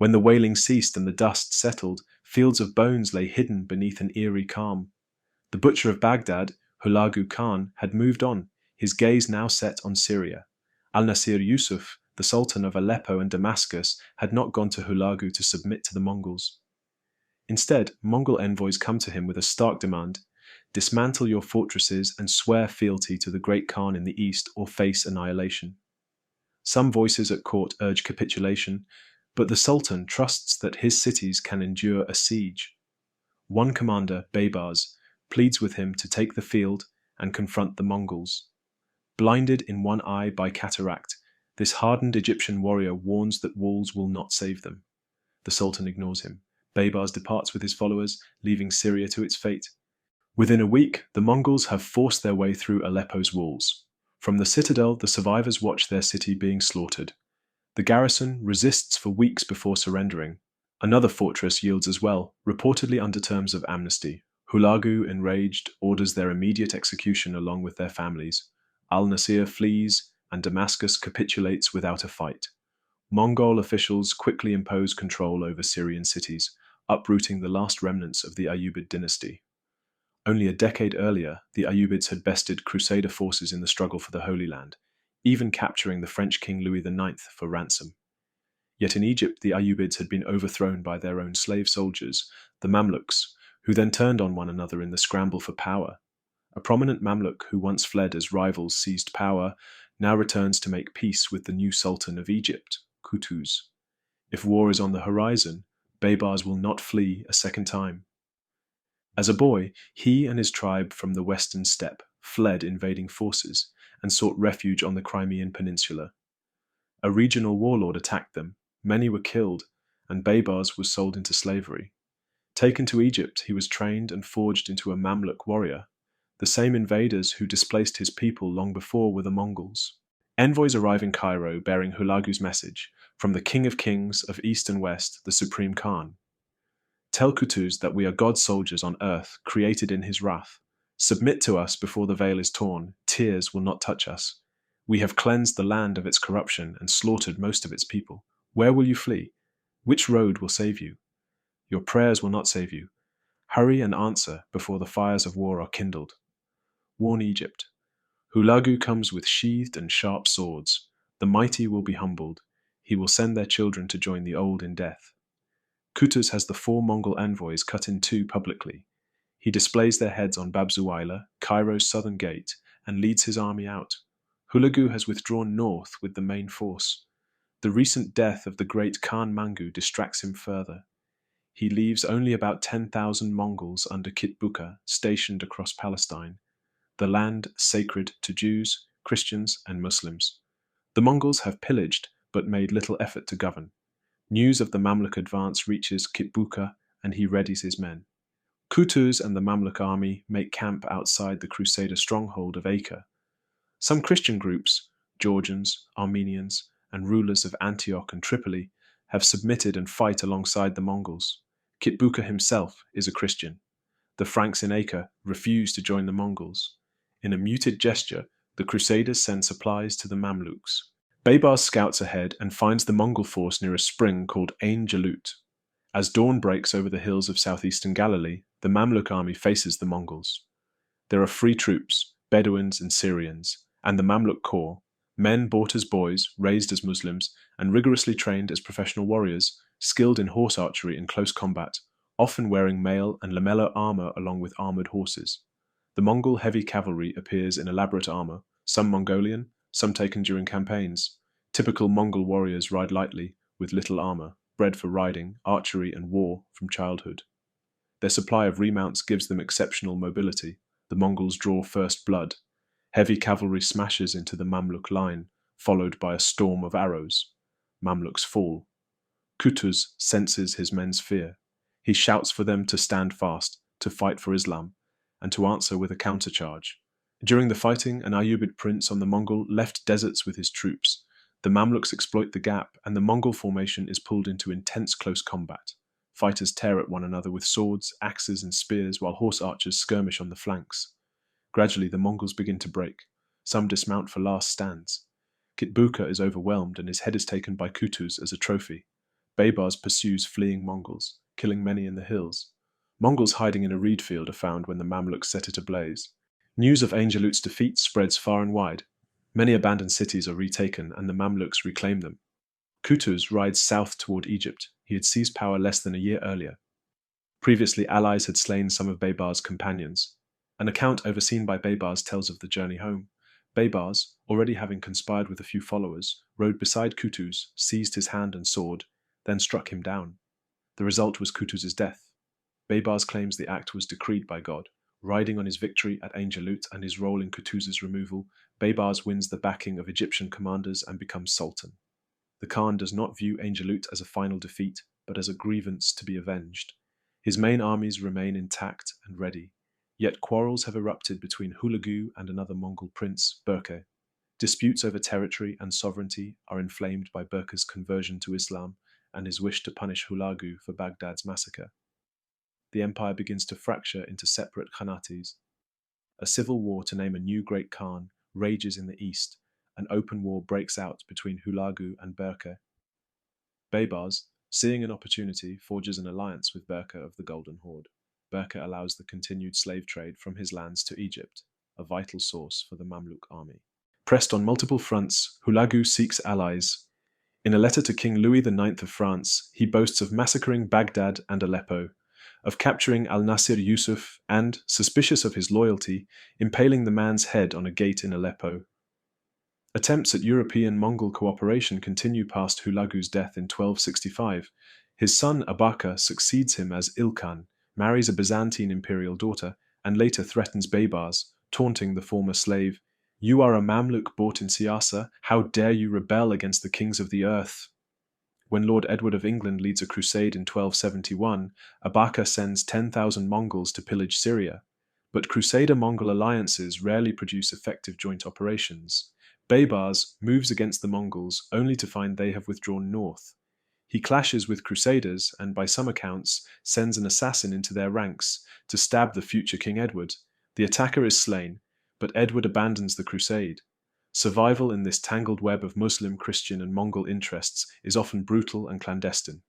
When the wailing ceased and the dust settled, fields of bones lay hidden beneath an eerie calm. The butcher of Baghdad, Hulagu Khan, had moved on, his gaze now set on Syria. Al-Nasir Yusuf, the Sultan of Aleppo and Damascus, had not gone to Hulagu to submit to the Mongols. Instead, Mongol envoys come to him with a stark demand: dismantle your fortresses and swear fealty to the great Khan in the east or face annihilation. Some voices at court urge capitulation, but the Sultan trusts that his cities can endure a siege. One commander, Baybars, pleads with him to take the field and confront the Mongols. Blinded in one eye by cataract, this hardened Egyptian warrior warns that walls will not save them. The Sultan ignores him. Baybars departs with his followers, leaving Syria to its fate. Within a week, the Mongols have forced their way through Aleppo's walls. From the citadel, the survivors watch their city being slaughtered. The garrison resists for weeks before surrendering. Another fortress yields as well, reportedly under terms of amnesty. Hulagu, enraged, orders their immediate execution along with their families. Al-Nasir flees, and Damascus capitulates without a fight. Mongol officials quickly impose control over Syrian cities, uprooting the last remnants of the Ayyubid dynasty. Only a decade earlier, the Ayyubids had bested Crusader forces in the struggle for the Holy Land, even capturing the French King Louis IX for ransom. Yet in Egypt, the Ayyubids had been overthrown by their own slave soldiers, the Mamluks, who then turned on one another in the scramble for power. A prominent Mamluk who once fled as rivals seized power now returns to make peace with the new Sultan of Egypt, Qutuz. If war is on the horizon, Baybars will not flee a second time. As a boy, he and his tribe from the western steppe fled invading forces and sought refuge on the Crimean Peninsula. A regional warlord attacked them, many were killed, and Baybars was sold into slavery. Taken to Egypt, he was trained and forged into a Mamluk warrior. The same invaders who displaced his people long before were the Mongols. Envoys arrive in Cairo bearing Hulagu's message from the King of Kings of East and West, the Supreme Khan. Tell Qutuz that we are God's soldiers on earth, created in his wrath. Submit to us before the veil is torn. Tears will not touch us. We have cleansed the land of its corruption and slaughtered most of its people. Where will you flee? Which road will save you? Your prayers will not save you. Hurry and answer before the fires of war are kindled. Warn Egypt. Hulagu comes with sheathed and sharp swords. The mighty will be humbled. He will send their children to join the old in death. Qutuz has the 4 Mongol envoys cut in 2 publicly. He displays their heads on Bab Zuwayla, Cairo's southern gate, and leads his army out. Hulagu has withdrawn north with the main force. The recent death of the great Khan Mangu distracts him further. He leaves only about 10,000 Mongols under Kitbuka stationed across Palestine, the land sacred to Jews, Christians, and Muslims. The Mongols have pillaged but made little effort to govern. News of the Mamluk advance reaches Kitbuka, and he readies his men. Qutuz and the Mamluk army make camp outside the Crusader stronghold of Acre. Some Christian groups, Georgians, Armenians, and rulers of Antioch and Tripoli, have submitted and fight alongside the Mongols. Kitbuka himself is a Christian. The Franks in Acre refuse to join the Mongols. In a muted gesture, the Crusaders send supplies to the Mamluks. Baybars scouts ahead and finds the Mongol force near a spring called Ain Jalut. As dawn breaks over the hills of southeastern Galilee, the Mamluk army faces the Mongols. There are free troops, Bedouins and Syrians, and the Mamluk Corps, men bought as boys, raised as Muslims, and rigorously trained as professional warriors, skilled in horse archery and close combat, often wearing mail and lamellar armor along with armored horses. The Mongol heavy cavalry appears in elaborate armor, some Mongolian, some taken during campaigns. Typical Mongol warriors ride lightly, with little armor, bred for riding, archery, and war from childhood. Their supply of remounts gives them exceptional mobility. The Mongols draw first blood. Heavy cavalry smashes into the Mamluk line, followed by a storm of arrows. Mamluks fall. Qutuz senses his men's fear. He shouts for them to stand fast, to fight for Islam, and to answer with a countercharge. During the fighting, an Ayyubid prince on the Mongol left deserts with his troops. The Mamluks exploit the gap, and the Mongol formation is pulled into intense close combat. Fighters tear at one another with swords, axes, and spears, while horse archers skirmish on the flanks. Gradually, the Mongols begin to break. Some dismount for last stands. Kitbuka is overwhelmed, and his head is taken by Qutuz as a trophy. Baybars pursues fleeing Mongols, killing many in the hills. Mongols hiding in a reed field are found when the Mamluks set it ablaze. News of Ain Jalut's defeat spreads far and wide. Many abandoned cities are retaken and the Mamluks reclaim them. Qutuz rides south toward Egypt. He had seized power less than a year earlier. Previously, allies had slain some of Baybar's companions. An account overseen by Baybars tells of the journey home. Baybars, already having conspired with a few followers, rode beside Qutuz, seized his hand and sword, then struck him down. The result was Qutuz's death. Baybars claims the act was decreed by God. Riding on his victory at Ain Jalut and his role in Qutuz's removal, Baybars wins the backing of Egyptian commanders and becomes sultan. The Khan does not view Ain Jalut as a final defeat, but as a grievance to be avenged. His main armies remain intact and ready, yet quarrels have erupted between Hulagu and another Mongol prince, Berke. Disputes over territory and sovereignty are inflamed by Berke's conversion to Islam and his wish to punish Hulagu for Baghdad's massacre. The empire begins to fracture into separate khanates. A civil war to name a new great Khan rages in the east. An open war breaks out between Hulagu and Berke. Baybars, seeing an opportunity, forges an alliance with Berke of the Golden Horde. Berke allows the continued slave trade from his lands to Egypt, a vital source for the Mamluk army. Pressed on multiple fronts, Hulagu seeks allies. In a letter to King Louis IX of France, he boasts of massacring Baghdad and Aleppo, of capturing al-Nasir Yusuf and, suspicious of his loyalty, impaling the man's head on a gate in Aleppo. Attempts at European-Mongol cooperation continue past Hulagu's death in 1265. His son Abaka succeeds him as Ilkhan, marries a Byzantine imperial daughter, and later threatens Baybars, taunting the former slave. "You are a Mamluk bought in Siyasa. How dare you rebel against the kings of the earth?" When Lord Edward of England leads a crusade in 1271, Abaka sends 10,000 Mongols to pillage Syria. But Crusader-Mongol alliances rarely produce effective joint operations. Baybars moves against the Mongols only to find they have withdrawn north. He clashes with Crusaders and, by some accounts, sends an assassin into their ranks to stab the future King Edward. The attacker is slain, but Edward abandons the crusade. Survival in this tangled web of Muslim, Christian, and Mongol interests is often brutal and clandestine.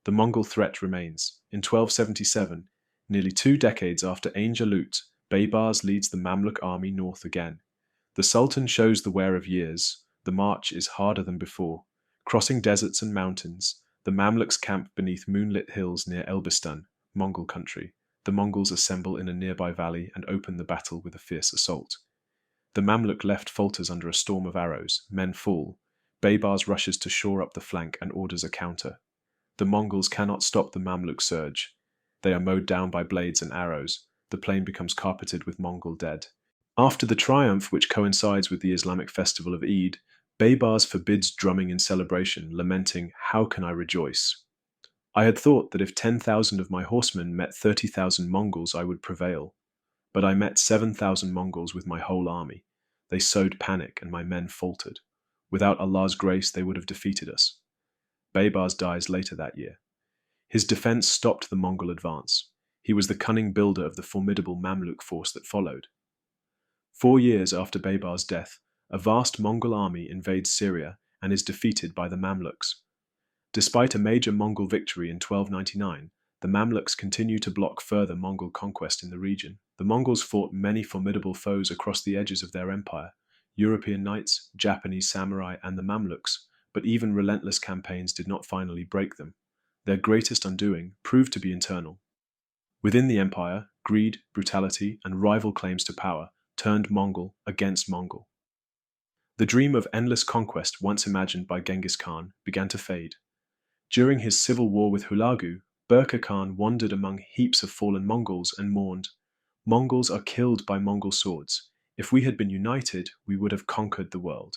The Mongol threat remains. In 1277, nearly 2 decades after Ain Jalut, Baybars leads the Mamluk army north again. The Sultan shows the wear of years. The march is harder than before. Crossing deserts and mountains, the Mamluks camp beneath moonlit hills near Elbistan, Mongol country. The Mongols assemble in a nearby valley and open the battle with a fierce assault. The Mamluk left falters under a storm of arrows. Men fall. Baybars rushes to shore up the flank and orders a counter. The Mongols cannot stop the Mamluk surge. They are mowed down by blades and arrows. The plain becomes carpeted with Mongol dead. After the triumph, which coincides with the Islamic festival of Eid, Baybars forbids drumming in celebration, lamenting, "How can I rejoice? I had thought that if 10,000 of my horsemen met 30,000 Mongols, I would prevail. But I met 7,000 Mongols with my whole army. They sowed panic, and my men faltered. Without Allah's grace, they would have defeated us." Baybars dies later that year. His defense stopped the Mongol advance. He was the cunning builder of the formidable Mamluk force that followed. 4 years after Baybar's death, a vast Mongol army invades Syria and is defeated by the Mamluks. Despite a major Mongol victory in 1299, the Mamluks continue to block further Mongol conquest in the region. The Mongols fought many formidable foes across the edges of their empire: European knights, Japanese samurai, and the Mamluks, but even relentless campaigns did not finally break them. Their greatest undoing proved to be internal. Within the empire, greed, brutality, and rival claims to power turned Mongol against Mongol. The dream of endless conquest once imagined by Genghis Khan began to fade. During his civil war with Hulagu, Berke Khan wandered among heaps of fallen Mongols and mourned, "Mongols are killed by Mongol swords. If we had been united, we would have conquered the world."